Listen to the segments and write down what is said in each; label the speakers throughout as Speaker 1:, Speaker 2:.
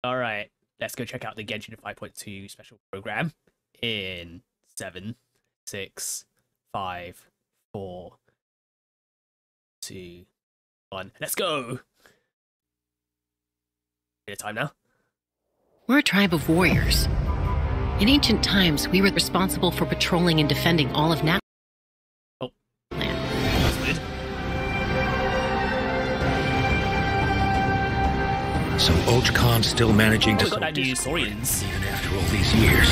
Speaker 1: Alright, let's go check out the Genshin 5.2 special program in 7, 6, 5, 4, 2, 1. Let's go! Bit of time now.
Speaker 2: We're a tribe of warriors. In ancient times, we were responsible for patrolling and defending all of Nat.
Speaker 1: Oh, that's weird.
Speaker 3: So Ochcon's still managing to
Speaker 1: got that new Saurians.
Speaker 3: even after all these years.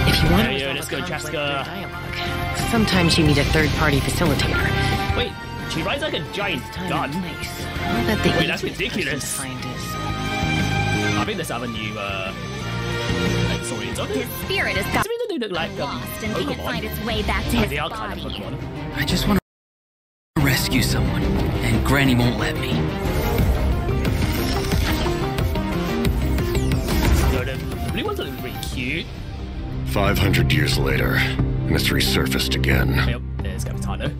Speaker 2: If you want to
Speaker 1: Yo,
Speaker 2: resolve
Speaker 1: let's
Speaker 2: a
Speaker 1: go,
Speaker 2: conflict
Speaker 1: Chaska.
Speaker 2: through dialogue, sometimes you need a third-party facilitator.
Speaker 1: Wait, she rides like a giant
Speaker 2: Time
Speaker 1: gun.
Speaker 2: and place. I'll bet the
Speaker 1: Wait, that's
Speaker 2: easiest person
Speaker 1: ridiculous.
Speaker 2: to find is
Speaker 1: I think there's other new, like Saurians on it.
Speaker 4: His spirit is
Speaker 1: Does it mean that they look like
Speaker 4: lost and can't
Speaker 1: Pokemon?
Speaker 4: find its way back to
Speaker 1: Oh,
Speaker 4: his
Speaker 1: they are kind of
Speaker 4: body.
Speaker 1: Pokemon.
Speaker 5: I just want to rescue someone, and Granny won't let me.
Speaker 1: So the blue ones are really cute.
Speaker 3: 500 years later, and it's resurfaced again.
Speaker 1: Yep, there's Capitano.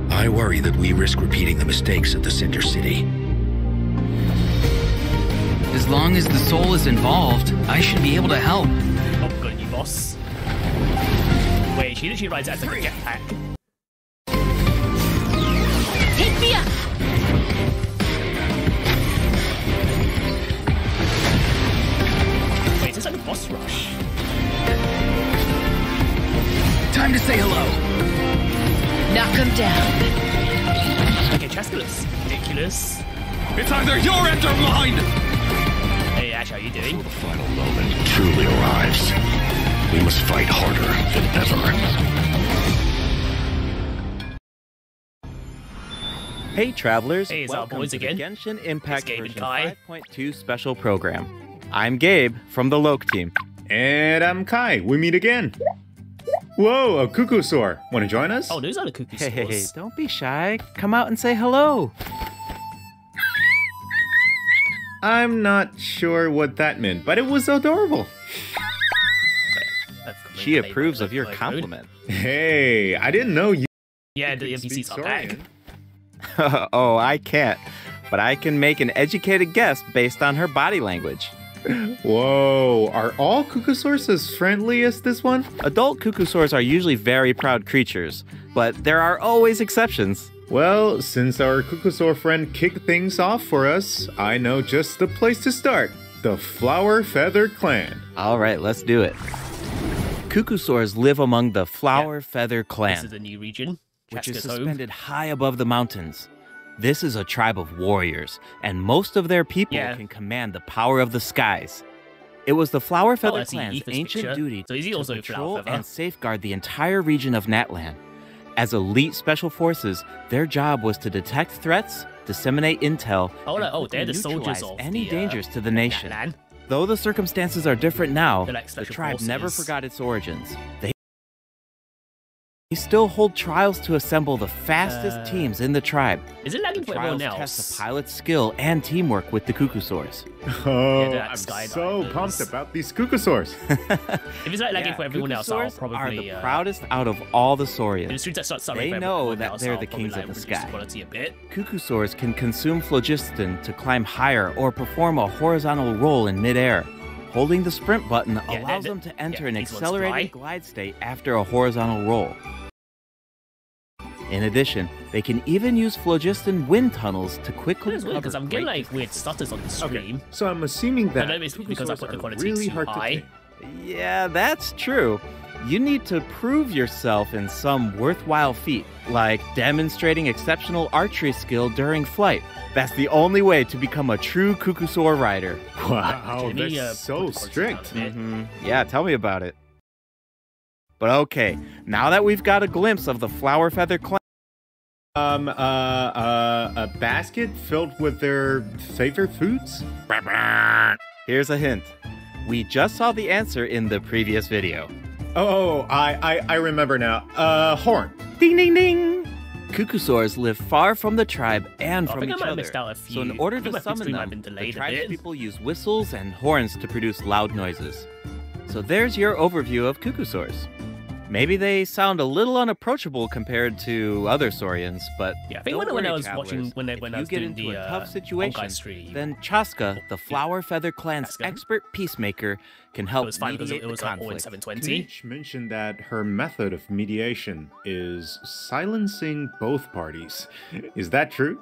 Speaker 3: I worry that we risk repeating the mistakes of the Cinder City.
Speaker 5: As long as the soul is involved, I should be able to help.
Speaker 1: Oh, got a new boss. Wait, she literally rides as like a jetpack.
Speaker 4: Take me up!
Speaker 1: Wait, is this like a boss rush?
Speaker 5: Time to say hello.
Speaker 2: knock him down.
Speaker 1: Okay, Chaska looks ridiculous.
Speaker 5: It's either your end or mine.
Speaker 1: Hey Ash, how you doing?
Speaker 3: The final moment truly arrives. We must fight harder than ever.
Speaker 6: Hey travelers,
Speaker 1: Hey, it's our
Speaker 6: welcome
Speaker 1: boys
Speaker 6: to
Speaker 1: again.
Speaker 6: the Genshin Impact
Speaker 1: Gabe and
Speaker 6: version
Speaker 1: Kai.
Speaker 6: 5.2 special program. I'm Gabe from the Loke team.
Speaker 7: And I'm Kai. We meet again. Whoa, a cuckoosaur. Want to join us?
Speaker 1: Oh, those are the cuckoo
Speaker 6: Hey,
Speaker 1: stores.
Speaker 6: don't be shy. Come out and say hello.
Speaker 7: I'm not sure what that meant, but it was adorable.
Speaker 6: She approves of your compliment.
Speaker 7: Hey, I didn't know you
Speaker 1: Yeah, the
Speaker 7: could
Speaker 1: NPCs
Speaker 7: speak
Speaker 1: are back.
Speaker 7: Saurian.
Speaker 6: Oh, I can't. But I can make an educated guess based on her body language.
Speaker 7: Whoa, are all cuckoosaurs as friendly as this one?
Speaker 6: Adult cuckoosaurs are usually very proud creatures, but there are always exceptions.
Speaker 7: Well, since our cuckoosaur friend kicked things off for us, I know just the place to start. The Flower Feather Clan.
Speaker 6: All right, let's do it. Cuckoosaurs live among the Flower Feather
Speaker 1: This
Speaker 6: Clan,
Speaker 1: is a new region.
Speaker 6: which is
Speaker 1: Chaska's home.
Speaker 6: suspended high above the mountains. This is a tribe of warriors, and most of their people can command the power of the skies. It was the Flower Feather
Speaker 1: I see
Speaker 6: Clan's
Speaker 1: Ethan's
Speaker 6: ancient
Speaker 1: picture.
Speaker 6: duty
Speaker 1: So is he
Speaker 6: to
Speaker 1: also a
Speaker 6: patrol
Speaker 1: Flower Feather?
Speaker 6: and safeguard the entire region of Natlan. As elite special forces, their job was to detect threats, disseminate intel,
Speaker 1: Oh,
Speaker 6: and
Speaker 1: like, oh,
Speaker 6: quickly
Speaker 1: they're the soldiers
Speaker 6: neutralize
Speaker 1: of
Speaker 6: any
Speaker 1: the,
Speaker 6: dangers to the nation.
Speaker 1: Natlan.
Speaker 6: Though the circumstances are different now,
Speaker 1: They're like
Speaker 6: the
Speaker 1: special
Speaker 6: tribe never
Speaker 1: forces.
Speaker 6: forgot its origins. They still hold trials to assemble the fastest teams in the tribe.
Speaker 1: Is it lagging
Speaker 6: The
Speaker 1: for everyone
Speaker 6: trials
Speaker 1: else?
Speaker 6: test the pilot's skill and teamwork with the cuckoosaurs.
Speaker 7: Oh,
Speaker 1: they're like
Speaker 7: I'm
Speaker 1: skydivers.
Speaker 7: so pumped about these cuckoosaurs.
Speaker 1: If it's like lagging for everyone else, I'll
Speaker 6: cuckoosaurs
Speaker 1: probably
Speaker 6: are the proudest out of all the
Speaker 1: As
Speaker 6: Saurians.
Speaker 1: soon as I start summing
Speaker 6: They
Speaker 1: for
Speaker 6: know
Speaker 1: everyone
Speaker 6: that
Speaker 1: else,
Speaker 6: they're
Speaker 1: I'll
Speaker 6: the
Speaker 1: probably,
Speaker 6: kings
Speaker 1: like,
Speaker 6: of the
Speaker 1: reduce
Speaker 6: sky.
Speaker 1: quality a bit.
Speaker 6: Cuckoosaurs can consume phlogiston to climb higher or perform a horizontal roll in midair. Holding the sprint button allows them to enter an
Speaker 1: these ones
Speaker 6: accelerated
Speaker 1: fly.
Speaker 6: glide state after a horizontal roll. In addition, they can even use phlogiston wind tunnels to quickly
Speaker 1: It's weird because
Speaker 6: cover
Speaker 1: I'm getting
Speaker 6: great
Speaker 1: like weird stutters on the stream.
Speaker 7: So I'm assuming that
Speaker 1: know it's because I put the
Speaker 7: cuckoosaurs
Speaker 1: quality
Speaker 7: are really
Speaker 1: too
Speaker 7: hard
Speaker 1: high.
Speaker 7: to tame.
Speaker 6: Yeah, that's true. You need to prove yourself in some worthwhile feat, like demonstrating exceptional archery skill during flight. That's the only way to become a true cuckoosaur rider.
Speaker 7: Wow,
Speaker 1: Jimmy,
Speaker 7: that's
Speaker 1: put the
Speaker 7: so
Speaker 1: quality
Speaker 7: strict.
Speaker 1: down a bit.
Speaker 6: Yeah, tell me about it. But okay, now that we've got a glimpse of the Flower Feather Clan,
Speaker 7: A basket filled with their favorite foods?
Speaker 6: here's a hint. We just saw the answer in the previous video.
Speaker 7: Oh, I remember now. Horn.
Speaker 6: Ding ding ding! Cuckoosaurs live far from the tribe and
Speaker 1: I
Speaker 6: from
Speaker 1: think I
Speaker 6: each
Speaker 1: might have
Speaker 6: other.
Speaker 1: missed out a
Speaker 6: So in
Speaker 1: few.
Speaker 6: order
Speaker 1: I think
Speaker 6: to
Speaker 1: my
Speaker 6: summon
Speaker 1: stream might have
Speaker 6: them,
Speaker 1: been
Speaker 6: the
Speaker 1: delayed a
Speaker 6: tribe's
Speaker 1: bit.
Speaker 6: people use whistles and horns to produce loud noises. So there's your overview of cuckoosaurs. Maybe they sound a little unapproachable compared to other Saurians, but
Speaker 1: Yeah, I think
Speaker 6: don't
Speaker 1: when I
Speaker 6: worry,
Speaker 1: was watching,
Speaker 6: travelers.
Speaker 1: when
Speaker 6: If
Speaker 1: I
Speaker 6: you
Speaker 1: was
Speaker 6: get
Speaker 1: doing
Speaker 6: into
Speaker 1: the
Speaker 6: a tough
Speaker 1: Honkai
Speaker 6: situation,
Speaker 1: stream,
Speaker 6: then Chaska, the Flower Feather Clan's
Speaker 1: Chaska?
Speaker 6: expert peacemaker, can
Speaker 1: it
Speaker 6: help
Speaker 1: was fine because
Speaker 6: mediate
Speaker 1: it was
Speaker 6: the
Speaker 1: like all in
Speaker 6: conflict.
Speaker 1: 720.
Speaker 7: Knight mentioned that her method of mediation is silencing both parties. Is that true?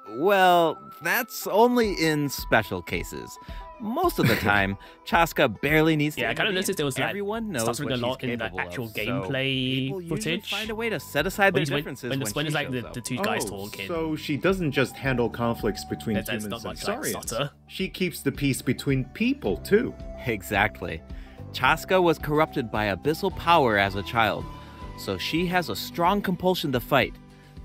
Speaker 6: Well, that's only in special cases. Most of the time, Chaska barely needs to
Speaker 1: Yeah, I kind of
Speaker 6: intervene.
Speaker 1: noticed there was like
Speaker 6: Everyone knows
Speaker 1: stuttering
Speaker 6: what
Speaker 1: a
Speaker 6: she's
Speaker 1: lot in the
Speaker 6: capable
Speaker 1: actual
Speaker 6: of, so
Speaker 1: gameplay
Speaker 6: people usually
Speaker 1: footage.
Speaker 6: find a way to set aside their
Speaker 1: When-
Speaker 6: differences
Speaker 1: when
Speaker 6: when
Speaker 1: it's
Speaker 6: she
Speaker 1: like
Speaker 6: shows
Speaker 1: the
Speaker 6: up.
Speaker 1: two guys talking.
Speaker 7: So she doesn't just handle conflicts between
Speaker 1: There's
Speaker 7: humans
Speaker 1: not
Speaker 7: and
Speaker 1: much, like,
Speaker 7: Saurians.
Speaker 1: stutter.
Speaker 7: She keeps the peace between people too.
Speaker 6: Exactly. Chaska was corrupted by abyssal power as a child, so she has a strong compulsion to fight,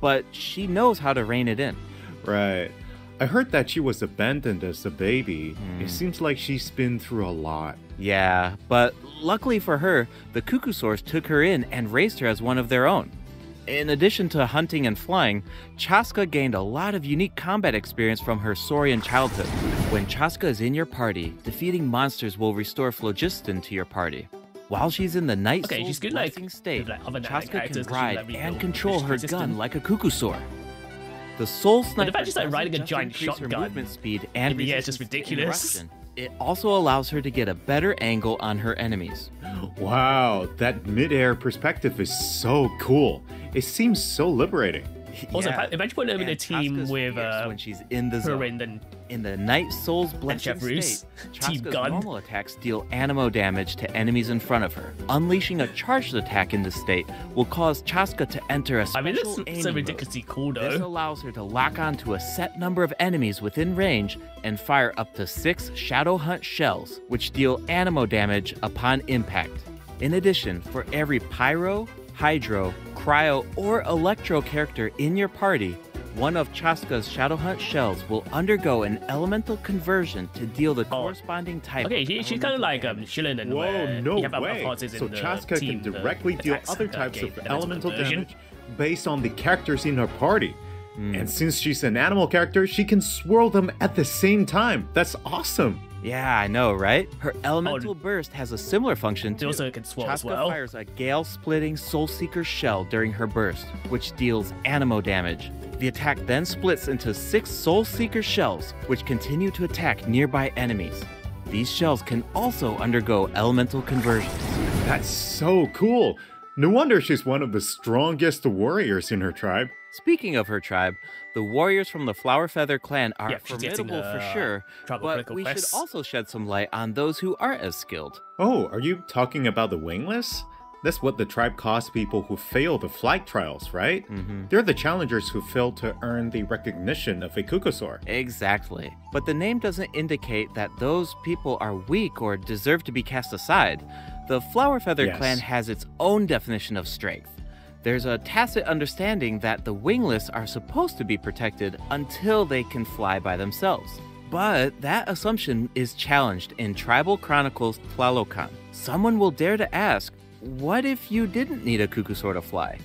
Speaker 6: but she knows how to rein it in.
Speaker 7: Right. I heard that she was abandoned as a baby. It seems like she's been through a lot.
Speaker 6: Yeah, but luckily for her, the Cuckoosaurs took her in and raised her as one of their own. In addition to hunting and flying, Chaska gained a lot of unique combat experience from her Saurian childhood. When Chaska is in your party, defeating monsters will restore phlogiston to your party. While she's in the Night
Speaker 1: Okay,
Speaker 6: Soul's
Speaker 1: she's good, like,
Speaker 6: blessing state,
Speaker 1: with, like, other than, like,
Speaker 6: Chaska can
Speaker 1: characters, 'cause she,
Speaker 6: ride
Speaker 1: like,
Speaker 6: and
Speaker 1: rebuild
Speaker 6: control her
Speaker 1: phlogiston.
Speaker 6: gun like a Cuckoosaur. The Soul Sniper
Speaker 1: fact she's, like,
Speaker 6: doesn't
Speaker 1: riding a
Speaker 6: just
Speaker 1: giant
Speaker 6: increase her
Speaker 1: shotgun
Speaker 6: movement speed and
Speaker 1: in the air is just
Speaker 6: resistance to
Speaker 1: ridiculous.
Speaker 6: interruption. It also allows her to get a better angle on her enemies.
Speaker 7: Wow, that mid-air perspective is so cool. It seems so liberating.
Speaker 1: Also,
Speaker 6: Yeah.
Speaker 1: imagine putting her in a
Speaker 6: And
Speaker 1: team
Speaker 6: Chaska's
Speaker 1: with
Speaker 6: fierce when she's in the
Speaker 1: her
Speaker 6: zone.
Speaker 1: and then
Speaker 6: In the Night Soul's blessing
Speaker 1: Chevroos,
Speaker 6: state,
Speaker 1: Team
Speaker 6: Chaska's
Speaker 1: Gun.
Speaker 6: normal attacks deal animo damage to enemies in front of her. Unleashing a charged attack in this state will cause Chaska to enter a
Speaker 1: I
Speaker 6: special
Speaker 1: mean, this is
Speaker 6: aiming
Speaker 1: so
Speaker 6: mode.
Speaker 1: ridiculously cool
Speaker 6: This
Speaker 1: though.
Speaker 6: allows her to lock onto a set number of enemies within range and fire up to 6 Shadow Hunt shells, which deal animo damage upon impact. In addition, for every Pyro, Hydro, Cryo, or Electro character in your party, one of Chaska's Shadow Hunt shells will undergo an elemental conversion to deal the corresponding type.
Speaker 1: Okay,
Speaker 6: of
Speaker 1: she's kind of like Shilin and
Speaker 7: Whoa,
Speaker 1: where
Speaker 7: no
Speaker 1: you have other
Speaker 7: way.
Speaker 1: parties in
Speaker 7: So
Speaker 1: the
Speaker 7: Chaska
Speaker 1: team,
Speaker 7: can
Speaker 1: the
Speaker 7: directly deal
Speaker 1: attacks,
Speaker 7: other types
Speaker 1: okay,
Speaker 7: of
Speaker 1: the
Speaker 7: elemental
Speaker 1: conversion.
Speaker 7: damage based on the characters in her party. And since she's an animal character, she can swirl them at the same time. That's awesome.
Speaker 6: Yeah, I know, right? Her elemental burst has a similar function
Speaker 1: They
Speaker 6: too.
Speaker 1: also can swirl as
Speaker 6: Chaska
Speaker 1: well.
Speaker 6: fires a gale-splitting Soul Seeker shell during her burst, which deals animo damage. The attack then splits into 6 Soul Seeker shells, which continue to attack nearby enemies. These shells can also undergo elemental conversions.
Speaker 7: That's so cool. No wonder she's one of the strongest warriors in her tribe.
Speaker 6: Speaking of her tribe, the warriors from the Flower Feather clan are
Speaker 1: Yeah, she's getting,
Speaker 6: formidable for sure,
Speaker 1: tribal
Speaker 6: but
Speaker 1: critical
Speaker 6: we
Speaker 1: quests.
Speaker 6: should also shed some light on those who aren't as skilled.
Speaker 7: Oh, are you talking about the wingless? That's what the tribe calls people who fail the flight trials, right? They're the challengers who fail to earn the recognition of a Cuckoosaur.
Speaker 6: Exactly. But the name doesn't indicate that those people are weak or deserve to be cast aside. The Flower Feather
Speaker 7: Yes.
Speaker 6: clan has its own definition of strength. There's a tacit understanding that the wingless are supposed to be protected until they can fly by themselves. But that assumption is challenged in Tribal Chronicles Tlalocan. Someone will dare to ask, what if you didn't need a Cuckoosaur to fly?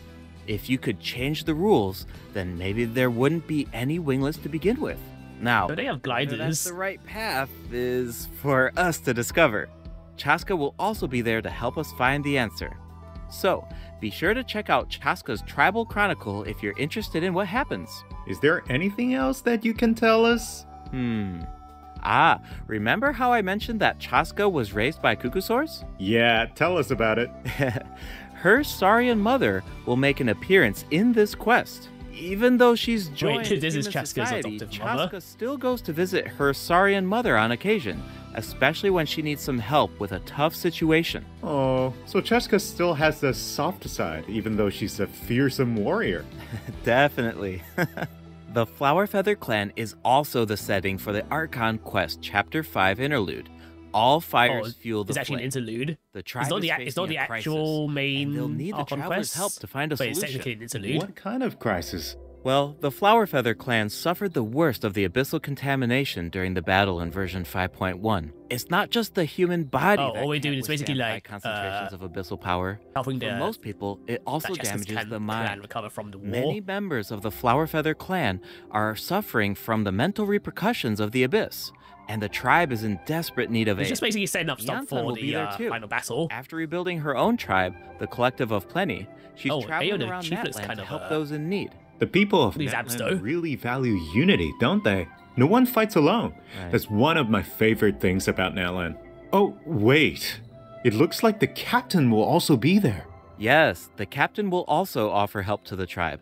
Speaker 6: If you could change the rules, then maybe there wouldn't be any wingless to begin with. Now,
Speaker 1: Don't they have
Speaker 6: whether that's
Speaker 1: gliders?
Speaker 6: the right path is for us to discover. Chaska will also be there to help us find the answer. So, be sure to check out Chaska's Tribal Chronicle if you're interested in what happens.
Speaker 7: Is there anything else that you can tell us?
Speaker 6: Remember how I mentioned that Chaska was raised by Cuckoosaurs?
Speaker 7: Yeah, tell us about it.
Speaker 6: Her Saurian mother will make an appearance in this quest. Even though she's joined
Speaker 1: this is
Speaker 6: human
Speaker 1: Chaska's
Speaker 6: society,
Speaker 1: adoptive mother?
Speaker 6: Chaska still goes to visit her Saurian mother on occasion, especially when she needs some help with a tough situation.
Speaker 7: Oh, so Chaska still has the soft side, even though she's a fearsome warrior.
Speaker 6: Definitely. The Flower Feather clan is also the setting for the Archon Quest Chapter 5 interlude. All fires fuel the
Speaker 1: It's actually an
Speaker 6: flame.
Speaker 1: interlude.
Speaker 6: The tribe
Speaker 1: It's not
Speaker 6: is
Speaker 1: the it's not
Speaker 6: facing
Speaker 1: the
Speaker 6: a crisis,
Speaker 1: actual
Speaker 6: and
Speaker 1: main
Speaker 6: they'll need the
Speaker 1: Archon
Speaker 6: traveler's
Speaker 1: quest,
Speaker 6: help to find a
Speaker 1: but it's
Speaker 6: solution.
Speaker 1: technically an interlude.
Speaker 7: What kind of crisis?
Speaker 6: Well, the Flower Feather clan suffered the worst of the abyssal contamination during the battle in version 5.1. It's not just the human body
Speaker 1: Oh,
Speaker 6: that
Speaker 1: all we're
Speaker 6: can't
Speaker 1: doing is basically
Speaker 6: withstand high
Speaker 1: like,
Speaker 6: concentrations of abyssal power.
Speaker 1: helping
Speaker 6: For
Speaker 1: the
Speaker 6: most people, it also damages the
Speaker 1: clan
Speaker 6: mind.
Speaker 1: recover from the war.
Speaker 6: Many members of the Flower Feather clan are suffering from the mental repercussions of the abyss. and the tribe is in desperate need of
Speaker 1: It's
Speaker 6: aid.
Speaker 1: just basically setting up stuff
Speaker 6: Yantan
Speaker 1: for
Speaker 6: will be
Speaker 1: the
Speaker 6: there too.
Speaker 1: final battle.
Speaker 6: After rebuilding her own tribe, the Collective of Plenty, she's
Speaker 1: Oh,
Speaker 6: traveling
Speaker 1: Ayo, the
Speaker 6: around
Speaker 1: chief looks
Speaker 6: Natlan
Speaker 1: kind
Speaker 6: to
Speaker 1: of,
Speaker 6: help those in need.
Speaker 7: The people of
Speaker 1: These abs,
Speaker 7: Natlan
Speaker 1: though.
Speaker 7: really value unity, don't they? No one fights alone.
Speaker 6: Right.
Speaker 7: That's one of my favorite things about Natlan. Oh, wait. It looks like the captain will also be there.
Speaker 6: Yes, the captain will also offer help to the tribe.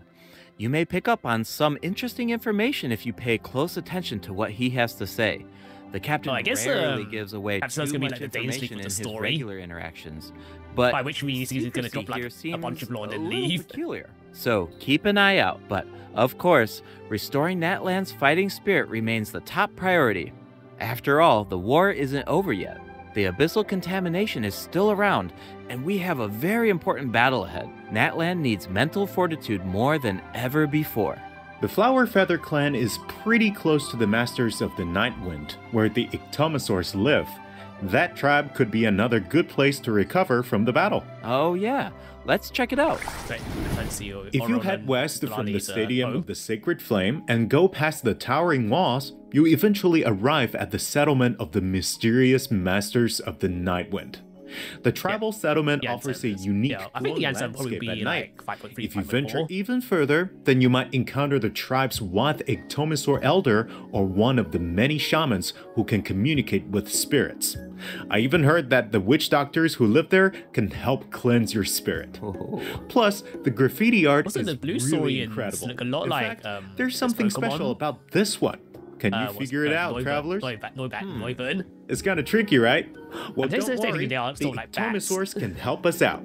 Speaker 6: You may pick up on some interesting information if you pay close attention to what he has to say. The captain
Speaker 1: I guess,
Speaker 6: rarely gives away
Speaker 1: perhaps
Speaker 6: too
Speaker 1: that's gonna be
Speaker 6: much
Speaker 1: like the Danish
Speaker 6: information
Speaker 1: with
Speaker 6: in
Speaker 1: the
Speaker 6: his
Speaker 1: story.
Speaker 6: regular interactions, but
Speaker 1: By which means he's going to
Speaker 6: secrecy
Speaker 1: drop like
Speaker 6: here
Speaker 1: a bunch of
Speaker 6: seems
Speaker 1: law and
Speaker 6: a
Speaker 1: then
Speaker 6: little
Speaker 1: leave.
Speaker 6: peculiar. So keep an eye out, but of course, restoring Natlan's fighting spirit remains the top priority. After all, the war isn't over yet. The abyssal contamination is still around, and we have a very important battle ahead. Natlan needs mental fortitude more than ever before.
Speaker 7: The Flower Feather clan is pretty close to the Masters of the Night Wind, where the Ictomosaurs live. That tribe could be another good place to recover from the battle.
Speaker 6: Oh yeah, let's check it out.
Speaker 1: Right, let's see,
Speaker 7: If you head west from the Stadium of the Sacred Flame and go past the towering walls, you eventually arrive at the settlement of the mysterious Masters of the Night Wind. The tribal settlement offers a unique
Speaker 1: I think the
Speaker 7: glowing
Speaker 1: answer would probably
Speaker 7: landscape
Speaker 1: be
Speaker 7: at night.
Speaker 1: like 5.3,
Speaker 7: If you
Speaker 1: 5.4.
Speaker 7: venture even further, then you might encounter the tribe's one Ictomosaur elder or one of the many shamans who can communicate with spirits. I even heard that the witch doctors who live there can help cleanse your spirit. Plus, the graffiti art
Speaker 1: Also,
Speaker 7: is
Speaker 1: the blue
Speaker 7: really
Speaker 1: saurians
Speaker 7: incredible.
Speaker 1: look a lot
Speaker 7: In
Speaker 1: like,
Speaker 7: fact,
Speaker 1: this
Speaker 7: there's something
Speaker 1: Pokemon.
Speaker 7: special about this one. Can you figure it out, travelers?
Speaker 1: Neuven.
Speaker 7: It's kind of tricky, right? Well,
Speaker 1: I'm just
Speaker 7: don't
Speaker 1: thinking
Speaker 7: worry,
Speaker 1: they are
Speaker 7: the
Speaker 1: still like bats.
Speaker 7: Ictomosaurs can help us out.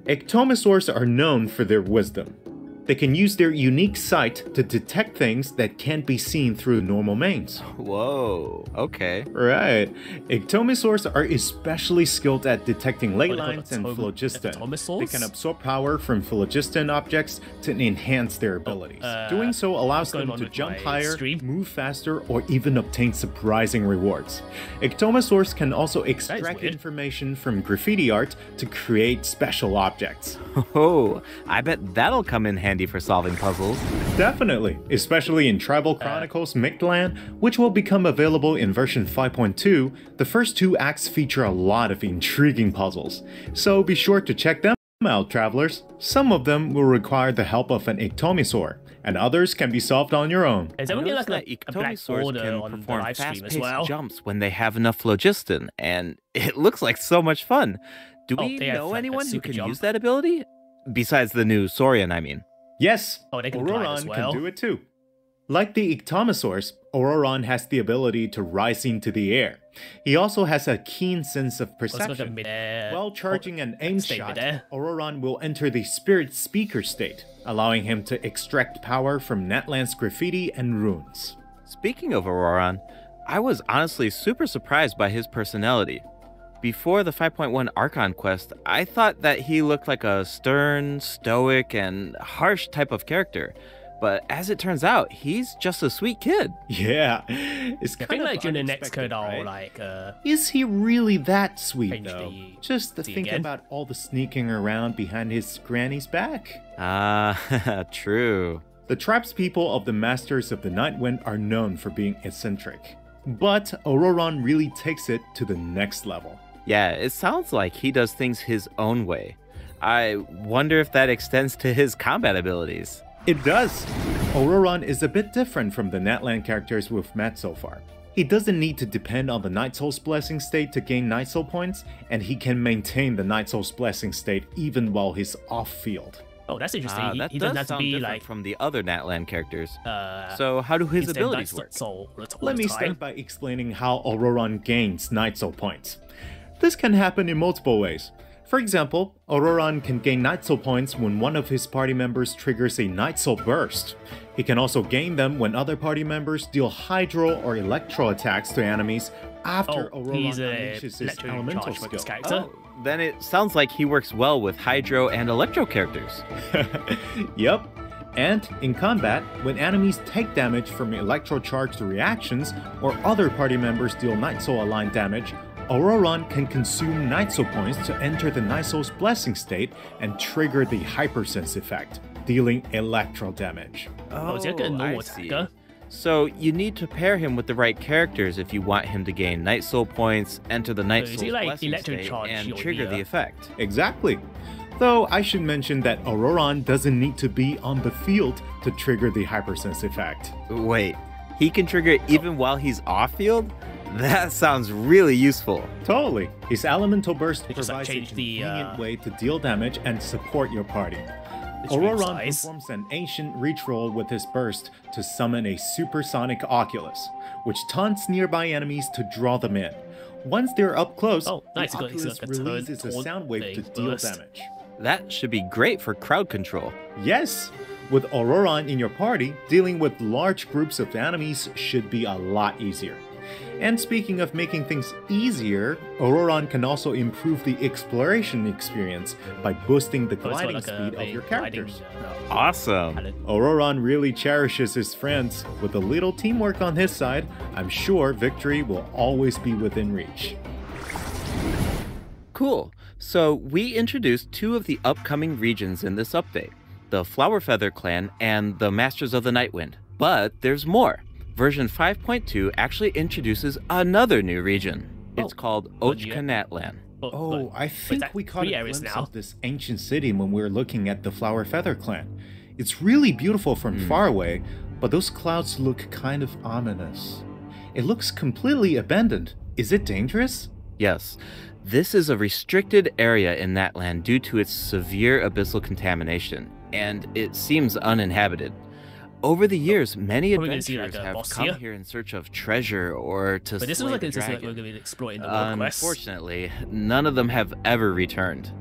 Speaker 7: Ictomosaurs are known for their wisdom. They can use their unique sight to detect things that can't be seen through normal mains.
Speaker 6: Whoa, okay.
Speaker 7: Right. Ictomosaurs are especially skilled at detecting ley
Speaker 1: What are they
Speaker 7: lines
Speaker 1: called?
Speaker 7: and phlogiston.
Speaker 1: Ictomosaurs?
Speaker 7: They can absorb power from phlogiston objects to enhance their abilities. Doing so allows
Speaker 1: going
Speaker 7: them
Speaker 1: on
Speaker 7: to
Speaker 1: with
Speaker 7: jump
Speaker 1: my
Speaker 7: higher,
Speaker 1: stream?
Speaker 7: move faster, or even obtain surprising rewards. Ictomosaurs can also extract
Speaker 1: weird.
Speaker 7: information from graffiti art to create special objects.
Speaker 6: Oh, I bet that'll come in handy for solving puzzles.
Speaker 7: Definitely, especially in Tribal Chronicles Mictlan, which will become available in version 5.2. The first two acts feature a lot of intriguing puzzles, so be sure to check them out, travelers. Some of them will require the help of an Ictomosaur, and others can be solved on your own.
Speaker 1: Is there
Speaker 6: I
Speaker 1: only
Speaker 6: noticed
Speaker 1: like
Speaker 6: that
Speaker 1: a black
Speaker 6: Ictomosaurs
Speaker 1: border
Speaker 6: can
Speaker 1: on the
Speaker 6: perform
Speaker 1: live stream as
Speaker 6: fast-paced
Speaker 1: well?
Speaker 6: jumps when they have enough phlogiston, and it looks like so much fun. Do
Speaker 1: Oh,
Speaker 6: we
Speaker 1: they have,
Speaker 6: know
Speaker 1: like, a
Speaker 6: anyone who
Speaker 1: super
Speaker 6: can
Speaker 1: jump.
Speaker 6: use that ability? Besides the new Saurian, I mean.
Speaker 7: Yes,
Speaker 1: Oh, they can glide as
Speaker 7: Auroron
Speaker 1: well.
Speaker 7: can do it too. Like the Ictomosaurs, Auroron has the ability to rise into the air. He also has a keen sense of
Speaker 1: It's like a
Speaker 7: perception.
Speaker 1: mid-air.
Speaker 7: While charging an aim
Speaker 1: stay
Speaker 7: shot,
Speaker 1: midair.
Speaker 7: Auroron will enter the Spirit Speaker state, allowing him to extract power from Natlan's graffiti and runes.
Speaker 6: Speaking of Auroron, I was honestly super surprised by his personality. Before the 5.1 Archon quest, I thought that he looked like a stern, stoic, and harsh type of character. But as it turns out, he's just a sweet kid.
Speaker 7: Yeah, it's
Speaker 1: I
Speaker 7: kind
Speaker 1: think
Speaker 7: of
Speaker 1: like during the next
Speaker 7: unexpected,
Speaker 1: code, I'll
Speaker 7: right?
Speaker 1: like
Speaker 7: Is he really that sweet,
Speaker 1: Change
Speaker 7: though?
Speaker 1: the
Speaker 7: Just to
Speaker 1: scene
Speaker 7: think
Speaker 1: again.
Speaker 7: about all the sneaking around behind his granny's back.
Speaker 6: Ah, true.
Speaker 7: The tribespeople of the Masters of the Night Wind are known for being eccentric. But Auroron really takes it to the next level.
Speaker 6: Yeah, it sounds like he does things his own way. I wonder if that extends to his combat abilities.
Speaker 7: It does! Auroron is a bit different from the Natlan characters we've met so far. He doesn't need to depend on the Night Soul's Blessing state to gain Night Soul points, and he can maintain the Night Soul's Blessing state even while he's off-field.
Speaker 1: Oh, that's interesting.
Speaker 6: Ah, that
Speaker 1: he
Speaker 6: does
Speaker 1: doesn't have to
Speaker 6: sound
Speaker 1: be
Speaker 6: different
Speaker 1: like
Speaker 6: from the other Natlan characters.
Speaker 1: uh.
Speaker 6: So how do his
Speaker 1: instead
Speaker 6: abilities
Speaker 1: Night
Speaker 6: work?
Speaker 1: Soul all
Speaker 7: Let
Speaker 1: the
Speaker 7: me
Speaker 1: time.
Speaker 7: start by explaining how Auroron gains Night Soul points. This can happen in multiple ways. For example, Auroron can gain Night Soul points when one of his party members triggers a Night Soul burst. He can also gain them when other party members deal Hydro or Electro attacks to enemies after
Speaker 1: Oh,
Speaker 7: Auroron
Speaker 1: he's a
Speaker 7: unleashes his
Speaker 1: electro
Speaker 7: elemental
Speaker 1: charge with this
Speaker 7: skill.
Speaker 1: character.
Speaker 6: Oh, then it sounds like he works well with Hydro and Electro characters.
Speaker 7: Yep. And in combat, when enemies take damage from electro-charged reactions or other party members deal Night Soul aligned damage, Auroron can consume Night Soul points to enter the Night Soul's Blessing state and trigger the Hypersense effect, dealing electro damage.
Speaker 1: Oh, is he like a normal
Speaker 6: I see.
Speaker 1: attacker?
Speaker 6: So you need to pair him with the right characters if you want him to gain Night Soul points, enter the Night
Speaker 1: So is
Speaker 6: Soul
Speaker 1: he like
Speaker 6: blessing
Speaker 1: electro
Speaker 6: state,
Speaker 1: charge
Speaker 6: and
Speaker 1: your
Speaker 6: trigger the
Speaker 1: ear?
Speaker 6: effect.
Speaker 7: Exactly. Though I should mention that Auroron doesn't need to be on the field to trigger the hypersense effect.
Speaker 6: Wait, he can trigger it even while he's off-field? That sounds really useful.
Speaker 7: Totally. His elemental burst
Speaker 1: They just, like,
Speaker 7: provides a
Speaker 1: changed the,
Speaker 7: convenient way to deal damage and support your party.
Speaker 1: screen
Speaker 7: Auroron
Speaker 1: size.
Speaker 7: performs an ancient reach roll with his burst to summon a supersonic Oculus, which taunts nearby enemies to draw them in. Once they're up close,
Speaker 1: Oh, nice,
Speaker 7: the
Speaker 1: you got-
Speaker 7: Oculus
Speaker 1: like a turn
Speaker 7: releases a
Speaker 1: taunt
Speaker 7: sound wave to
Speaker 1: thing,
Speaker 7: deal
Speaker 1: burst.
Speaker 7: damage.
Speaker 6: That should be great for crowd control.
Speaker 7: Yes! With Auroron in your party, dealing with large groups of enemies should be a lot easier. And speaking of making things easier, Auroron can also improve the exploration experience by boosting the
Speaker 1: Oh, it's got
Speaker 7: gliding
Speaker 1: like a
Speaker 7: speed of
Speaker 1: big
Speaker 7: your
Speaker 1: gliding,
Speaker 7: characters.
Speaker 6: Awesome.
Speaker 1: talent.
Speaker 7: Auroron really cherishes his friends. With a little teamwork on his side, I'm sure victory will always be within reach.
Speaker 6: Cool. So we introduced two of the upcoming regions in this update, the Flowerfeather Clan and the Masters of the Nightwind. But there's more. Version 5.2 actually introduces another new region. It's called
Speaker 1: what do you-
Speaker 6: Ochkanatlan.
Speaker 7: Oh, I think
Speaker 1: that
Speaker 7: we caught
Speaker 1: three
Speaker 7: a
Speaker 1: areas
Speaker 7: glimpse
Speaker 1: now?
Speaker 7: of this ancient city when we were looking at the Flower Feather Clan. It's really beautiful from far away, but those clouds look kind of ominous. It looks completely abandoned. Is it dangerous?
Speaker 6: Yes, this is a restricted area in that land due to its severe abyssal contamination, and it seems uninhabited. Over the years, many
Speaker 1: Probably gonna see,
Speaker 6: adventurers
Speaker 1: like, a
Speaker 6: have
Speaker 1: boss
Speaker 6: come
Speaker 1: here.
Speaker 6: here in search of treasure or to
Speaker 1: But this
Speaker 6: slay
Speaker 1: was like
Speaker 6: the
Speaker 1: this is like
Speaker 6: dragon.
Speaker 1: we're going to be exploring the world quests.
Speaker 6: Unfortunately, none of them have ever returned.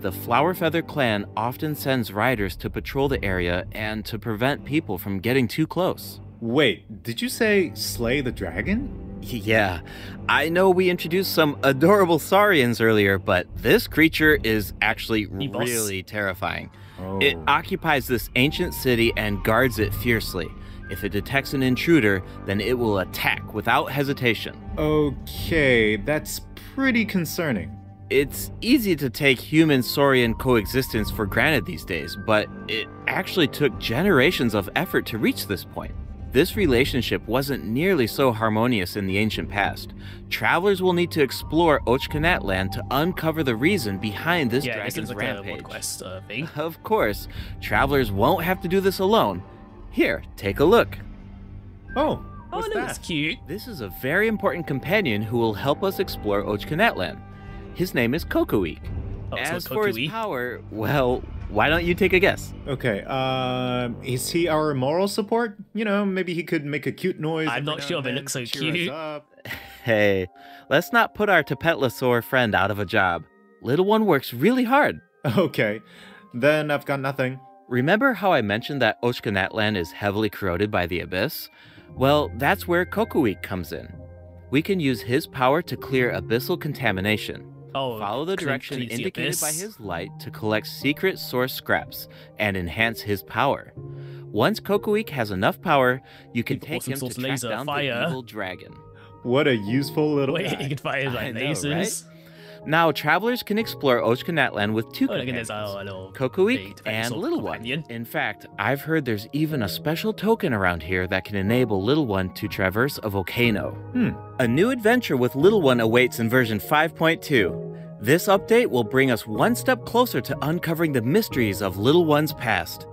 Speaker 6: The Flowerfeather Clan often sends riders to patrol the area and to prevent people from getting too close.
Speaker 7: Wait, did you say slay the dragon?
Speaker 6: Yeah, I know we introduced some adorable saurians earlier, but this creature is actually
Speaker 1: boss.
Speaker 6: really terrifying.
Speaker 7: Oh.
Speaker 6: It occupies this ancient city and guards it fiercely. If it detects an intruder, then it will attack without hesitation.
Speaker 7: Okay, that's pretty concerning.
Speaker 6: It's easy to take human-saurian coexistence for granted these days, but it actually took generations of effort to reach this point. This relationship wasn't nearly so harmonious in the ancient past. Travelers will need to explore Ochkanatlan to uncover the reason behind this
Speaker 1: Yeah, this
Speaker 6: dragon's
Speaker 1: is like a
Speaker 6: rampage.
Speaker 1: world quest thing.
Speaker 6: Of course, travelers won't have to do this alone. Here, take a look.
Speaker 7: Oh,
Speaker 1: Oh,
Speaker 7: what's
Speaker 1: no,
Speaker 7: that?
Speaker 1: that's cute.
Speaker 6: This is a very important companion who will help us explore Ochkanatlan. His name is Kokoweek.
Speaker 1: Oh, so
Speaker 6: As for his
Speaker 1: Kokoweek?
Speaker 6: power, well, why don't you take a guess?
Speaker 7: Okay, is he our moral support? You know, maybe he could make a cute noise.
Speaker 1: I'm
Speaker 7: every
Speaker 1: not
Speaker 7: now
Speaker 1: sure
Speaker 7: and
Speaker 1: if it
Speaker 7: then
Speaker 1: looks so
Speaker 7: to cheer us
Speaker 1: cute.
Speaker 7: up.
Speaker 6: Hey, let's not put our Tapetlosaur friend out of a job. Little one works really hard.
Speaker 7: Okay, then I've got nothing.
Speaker 6: Remember how I mentioned that Ochkanatlan is heavily corroded by the abyss? Well, that's where Kokoweek comes in. We can use his power to clear abyssal contamination.
Speaker 1: Oh,
Speaker 6: Follow the
Speaker 1: clean-
Speaker 6: direction
Speaker 1: cleans the
Speaker 6: indicated by
Speaker 1: abyss.
Speaker 6: his light to collect secret source scraps and enhance his power. Once Kokoweek has enough power, you can
Speaker 1: People
Speaker 6: take
Speaker 1: awesome
Speaker 6: him to
Speaker 1: source
Speaker 6: track
Speaker 1: laser,
Speaker 6: down
Speaker 1: fire.
Speaker 6: the evil dragon.
Speaker 7: What a useful little
Speaker 1: Wait,
Speaker 7: guy.
Speaker 1: you can fire
Speaker 6: I
Speaker 1: like
Speaker 6: know,
Speaker 1: lasers.
Speaker 6: Now, travelers can explore Ochkanatlan with two
Speaker 1: Oh, look at
Speaker 6: companions,
Speaker 1: this little
Speaker 6: Kokoweek
Speaker 1: big
Speaker 6: and
Speaker 1: dinosaur
Speaker 6: Little
Speaker 1: companion.
Speaker 6: One. In fact, I've heard there's even a special token around here that can enable Little One to traverse a volcano. A new adventure with Little One awaits in version 5.2. This update will bring us one step closer to uncovering the mysteries of Little One's past.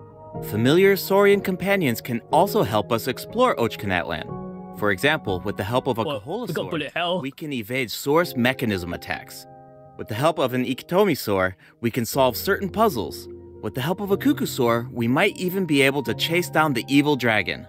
Speaker 6: Familiar saurian companions can also help us explore Ochkanatlan. For example, with the help of a
Speaker 1: Well, we got bullet hell.
Speaker 6: Koholosaur, we can evade source mechanism attacks. With the help of an Ikitomisaur, we can solve certain puzzles. With the help of a Kukusaur, we might even be able to chase down the evil dragon.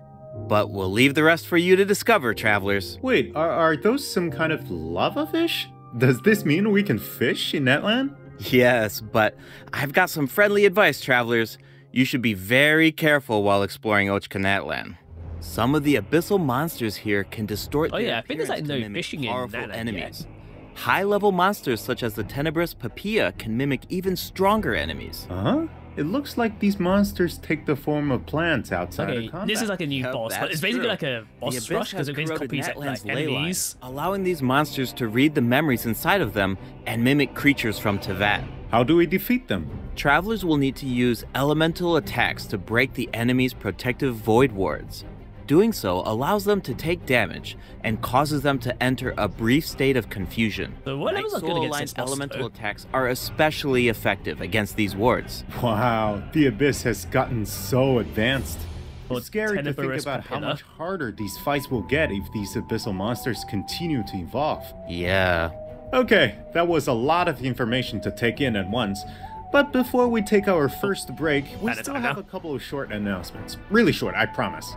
Speaker 6: But we'll leave the rest for you to discover, travelers.
Speaker 7: Wait, are those some kind of lava fish? Does this mean we can fish in that land?
Speaker 6: Yes, but I've got some friendly advice, travelers. You should be very careful while exploring Ochkanatlan. Some of the abyssal monsters here can distort
Speaker 1: Oh,
Speaker 6: their
Speaker 1: yeah, I think there's,
Speaker 6: appearance
Speaker 1: like,
Speaker 6: to
Speaker 1: no
Speaker 6: mimic
Speaker 1: fishing in
Speaker 6: powerful
Speaker 1: that land
Speaker 6: enemies. High-level monsters such as the tenebrous Papilla can mimic even stronger enemies.
Speaker 7: Huh? It looks like these monsters take the form of plants outside
Speaker 1: Okay,
Speaker 7: of combat.
Speaker 1: this is like a new
Speaker 6: Yep,
Speaker 1: boss, but
Speaker 6: that's
Speaker 1: it's basically
Speaker 6: true.
Speaker 1: like a
Speaker 6: The
Speaker 1: boss
Speaker 6: Abyss
Speaker 1: rush because
Speaker 6: has
Speaker 1: it brings
Speaker 6: corroded
Speaker 1: copies of
Speaker 6: Natlan's
Speaker 1: like
Speaker 6: ley line,
Speaker 1: enemies.
Speaker 6: allowing these monsters to read the memories inside of them and mimic creatures from Tevat.
Speaker 7: How do we defeat them?
Speaker 6: Travelers will need to use elemental attacks to break the enemy's protective void wards. doing so allows them to take damage and causes them to enter a brief state of confusion.
Speaker 1: So what levels are good
Speaker 6: Soul
Speaker 1: against
Speaker 6: aligned
Speaker 1: this boss,
Speaker 6: elemental
Speaker 1: though?
Speaker 6: attacks are especially effective against these wards.
Speaker 7: Wow, the Abyss has gotten so advanced.
Speaker 1: Well,
Speaker 7: It's scary to think
Speaker 1: Tenebrous
Speaker 7: about how
Speaker 1: Papilla.
Speaker 7: much harder these fights will get if these abyssal monsters continue to evolve.
Speaker 6: Yeah.
Speaker 7: Okay, that was a lot of information to take in at once. But before we take our first break, we
Speaker 1: At a
Speaker 7: still
Speaker 1: time
Speaker 7: have
Speaker 1: now.
Speaker 7: a couple of short announcements. Really short, I promise.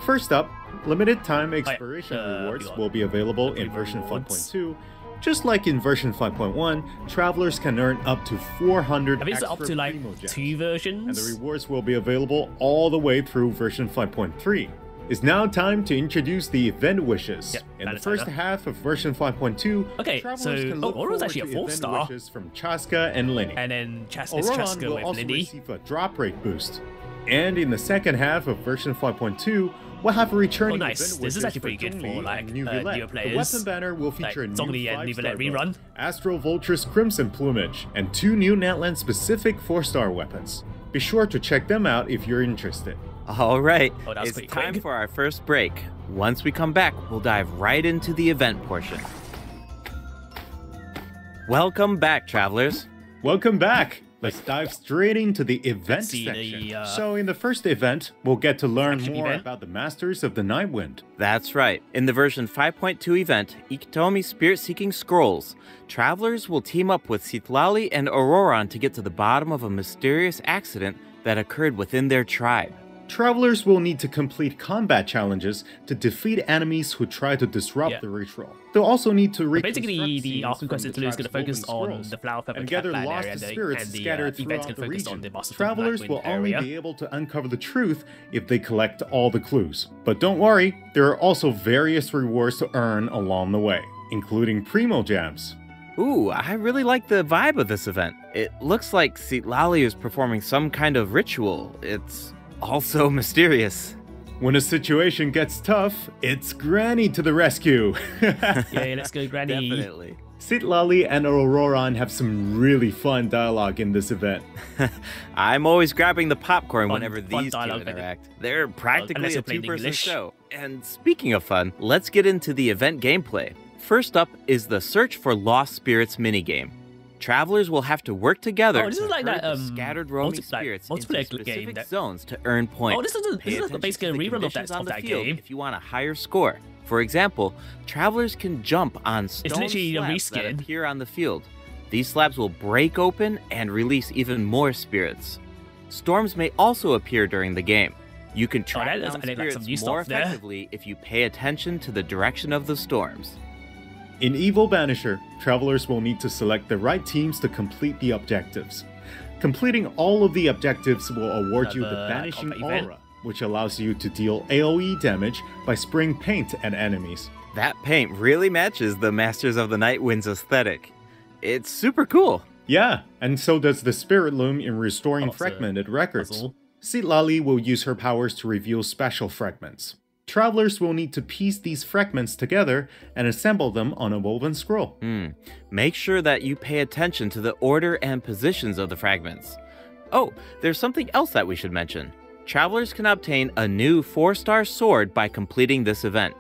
Speaker 7: First up, limited time expiration rewards
Speaker 1: hang on.
Speaker 7: will be available in version 5.2. Just like in version 5.1, travelers can earn up to 400
Speaker 1: I think it's
Speaker 7: extra
Speaker 1: up to like
Speaker 7: Primo Gems.
Speaker 1: 2 versions.
Speaker 7: And the rewards will be available all the way through version 5.3. It's now time to introduce the event wishes.
Speaker 1: Yep,
Speaker 7: In
Speaker 1: that
Speaker 7: the
Speaker 1: is
Speaker 7: first
Speaker 1: enough.
Speaker 7: half of version 5.2,
Speaker 1: Okay,
Speaker 7: travelers
Speaker 1: so-
Speaker 7: can look
Speaker 1: Aurora's
Speaker 7: forward
Speaker 1: actually a
Speaker 7: to
Speaker 1: 4-star.
Speaker 7: event wishes from Chaska and Linny.
Speaker 1: And then Chaska
Speaker 7: Auroran will
Speaker 1: with
Speaker 7: also
Speaker 1: Lindy.
Speaker 7: receive a drop rate boost. And in the second half of version 5.2, we'll have a returning
Speaker 1: Oh, nice.
Speaker 7: event
Speaker 1: This is
Speaker 7: wishes
Speaker 1: actually pretty good
Speaker 7: Zhongli
Speaker 1: for, like,
Speaker 7: and New
Speaker 1: newer
Speaker 7: Villette.
Speaker 1: players.
Speaker 7: The weapon banner will feature
Speaker 1: Like,
Speaker 7: a
Speaker 1: Zhongli
Speaker 7: new
Speaker 1: and New
Speaker 7: 5-star
Speaker 1: Villette
Speaker 7: bow,
Speaker 1: rerun.
Speaker 7: Astro Vulture's Crimson Plumage, and 2 new Natland specific 4-star weapons. Be sure to check them out if you're interested.
Speaker 6: All right,
Speaker 1: Oh, that was
Speaker 6: it's
Speaker 1: pretty
Speaker 6: time
Speaker 1: quick.
Speaker 6: for our first break. Once we come back, we'll dive right into the event portion. Welcome back, travelers.
Speaker 7: Welcome back! Let's dive straight into the event
Speaker 1: see
Speaker 7: section.
Speaker 1: the,
Speaker 7: So in the first event, we'll get to learn
Speaker 1: flagship
Speaker 7: more
Speaker 1: event.
Speaker 7: about the Masters of the Nightwind.
Speaker 6: That's right. In the version 5.2 event, Ikitomi Spirit-Seeking Scrolls, travelers will team up with Citlali and Auroran to get to the bottom of a mysterious accident that occurred within their tribe.
Speaker 7: Travelers will need to complete combat challenges to defeat enemies who try to disrupt
Speaker 1: Yeah.
Speaker 7: the ritual. They'll also need to
Speaker 1: Basically,
Speaker 7: reconstruct
Speaker 1: the
Speaker 7: scenes
Speaker 1: Arc
Speaker 7: from
Speaker 1: Quest
Speaker 7: the
Speaker 1: interlude is going to
Speaker 7: tribe's
Speaker 1: focus
Speaker 7: woven
Speaker 1: on
Speaker 7: scrolls
Speaker 1: the Flower Pepper
Speaker 7: and
Speaker 1: Cat
Speaker 7: gather
Speaker 1: Land
Speaker 7: lost
Speaker 1: area,
Speaker 7: spirits
Speaker 1: and the
Speaker 7: scattered
Speaker 1: event's
Speaker 7: throughout
Speaker 1: going to
Speaker 7: the
Speaker 1: focus on
Speaker 7: region.
Speaker 1: the Masters of the
Speaker 7: Travelers
Speaker 1: Nightwind
Speaker 7: will only
Speaker 1: area.
Speaker 7: be able to uncover the truth if they collect all the clues. But don't worry, there are also various rewards to earn along the way, including Primo Gems.
Speaker 6: Ooh, I really like the vibe of this event. It looks like Citlali is performing some kind of ritual. It's also mysterious.
Speaker 7: When a situation gets tough, it's Granny to the rescue.
Speaker 1: Yeah, let's go, Granny.
Speaker 6: Definitely.
Speaker 7: Citlali and Auroran have some really fun dialogue in this event.
Speaker 6: I'm always grabbing the popcorn
Speaker 1: Fun-
Speaker 6: whenever
Speaker 1: fun
Speaker 6: these two
Speaker 1: dialogue,
Speaker 6: interact. They're practically
Speaker 1: unless
Speaker 6: a
Speaker 1: you're playing
Speaker 6: two-person
Speaker 1: English.
Speaker 6: show. And speaking of fun, let's get into the event gameplay. First up is the Search for Lost Spirits minigame. Travelers will have to work together
Speaker 1: Oh, this
Speaker 6: to
Speaker 1: is like
Speaker 6: herd
Speaker 1: that,
Speaker 6: the scattered roaming
Speaker 1: multiplayer
Speaker 6: spirits into
Speaker 1: game
Speaker 6: specific
Speaker 1: that-
Speaker 6: zones to earn points.
Speaker 1: Oh, this is
Speaker 6: Pay
Speaker 1: this is
Speaker 6: attention
Speaker 1: basically a
Speaker 6: to the
Speaker 1: rerun of
Speaker 6: conditions
Speaker 1: that,
Speaker 6: on
Speaker 1: of
Speaker 6: the
Speaker 1: that
Speaker 6: field
Speaker 1: game.
Speaker 6: if you want a higher score. For example, travelers can jump on stone
Speaker 1: literally a
Speaker 6: slabs that
Speaker 1: reskin.
Speaker 6: appear on the field. These slabs will break open and release even more spirits. Storms may also appear during the game. You can track
Speaker 1: that is-
Speaker 6: down
Speaker 1: I think that's some
Speaker 6: spirits
Speaker 1: new
Speaker 6: more
Speaker 1: stuff there.
Speaker 6: effectively if you pay attention to the direction of the storms.
Speaker 7: In Evil Banisher, travelers will need to select the right teams to complete the objectives. Completing all of the objectives will award you the
Speaker 1: Another
Speaker 7: Banishing
Speaker 1: combat event.
Speaker 7: Aura, which allows you to deal AoE damage by spraying paint at enemies.
Speaker 6: That paint really matches the Masters of the Nightwind's aesthetic. It's super cool.
Speaker 7: Yeah, and so does the Spirit Loom in restoring
Speaker 1: Oh, it's a
Speaker 7: fragmented records.
Speaker 1: puzzle.
Speaker 7: Citlali will use her powers to reveal special fragments. Travelers will need to piece these fragments together and assemble them on a woven scroll.
Speaker 6: Make sure that you pay attention to the order and positions of the fragments. Oh, there's something else that we should mention. Travelers can obtain a new 4-star sword by completing this event.